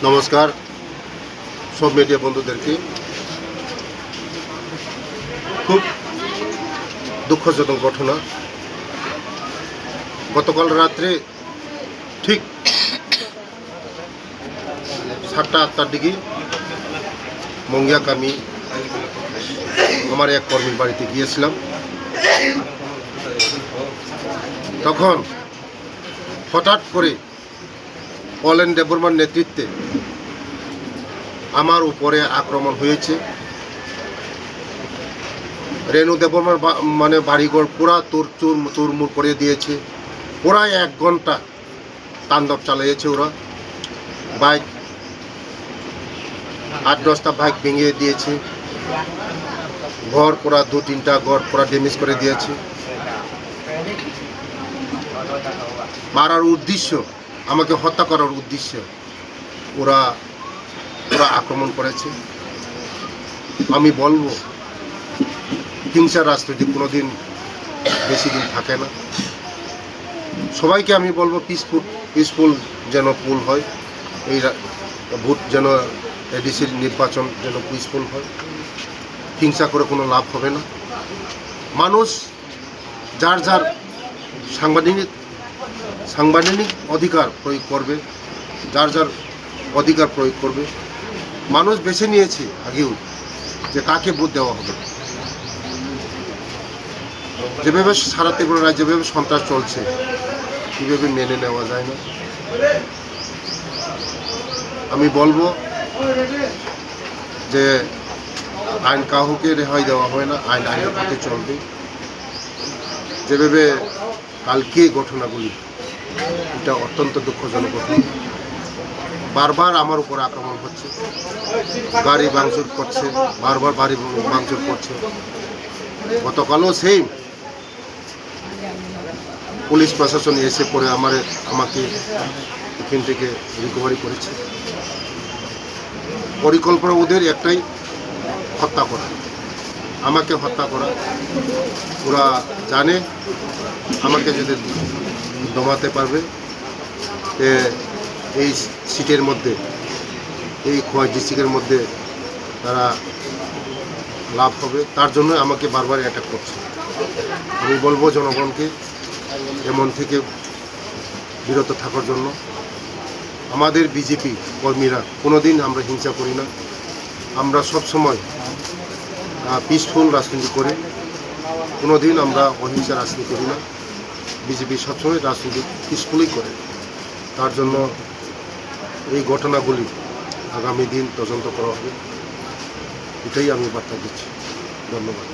নমস্কার সব মিডিয়া বন্ধুদেরকে। খুব দুঃখজনক ঘটনা। গতকাল রাত্রে ঠিক 7টা-8টার দিকে মঙ্গিয়াক আমি আমার এক কর্মীর বাড়িতে গিয়েছিলাম। তখন হঠাৎ করে অলেন দেববর্মার নেতৃত্বে আমার উপরে আক্রমণ হয়েছে। রেণু দেববর্মার বাড়িঘর পুরা তুরমুর করে দিয়েছে। প্রায় 1 ঘন্টা তাণ্ডব চালিয়েছে ওরা। বাইক 8-10টা বাইক ভেঙে দিয়েছে। ঘর পুরা 2-3টা ঘর পুরা ড্যামেজ করে দিয়েছে। মারার উদ্দেশ্য, আমাকে হত্যা করার উদ্দেশ্য ওরা আক্রমণ করেছে। আমি বলবো, হিংসার রাজনীতি কোনোদিন বেশি দিন থাকে না। সবাইকে আমি বলবো পিসফুল যেন পুল হয়, এই ভোট যেন এডিসির নির্বাচন যেন পিসফুল হয়। হিংসা করে কোনো লাভ হবে না। মানুষ যার যার সাংবিধানিক অধিকার প্রয়োগ করবে, যার যার অধিকার প্রয়োগ করবে। মানুষ বেছে নিয়েছে আগেও যে কাকে ভোট দেওয়া হবে। যেভাবে সারা ত্রিপুরা রাজ্যে যেভাবে সন্ত্রাস চলছে, কীভাবে মেনে নেওয়া যায় না। আমি বলবো যে আইন কাউকে রেহাই দেওয়া হয় না, আইন আইনের পথে চলবে। যেভাবে কালকে ঘটনাগুলি, এটা অত্যন্ত দুঃখজনক ঘটনা। বারবার আমার উপর আক্রমণ হচ্ছে, গাড়ি ভাঙচুর করছে, বারবার বাড়ি ভাঙচুর করছে। গতকালও সেই পুলিশ প্রশাসন এসে পরে আমাকে এখান থেকে রিকভারি করেছে। পরিকল্পনা ওদের একটাই, হত্যা করা, আমাকে হত্যা করা। ওরা জানে আমাকে যদি দমাতে পারবে এই সিটের মধ্যে, এই খোয়াই ডিস্ট্রিক্টের মধ্যে তারা লাভ হবে। তার জন্য আমাকে বারবার অ্যাটাক করছে। আমি বলবো জনগণকে এমন থেকে বিরত থাকার জন্য। আমাদের বিজেপি কর্মীরা কোনোদিন আমরা হিংসা করি না। আমরা সবসময় পিসফুল রাজনীতি করি, কোনোদিন আমরা অহিংসা রাজনীতি করি না। বিজেপি সবসময় রাজনীতি পিসফুলই করে। তার জন্য এই ঘটনাগুলি আগামী দিন তদন্ত করা হবে, এটাই আমি বার্তা দিচ্ছি। ধন্যবাদ।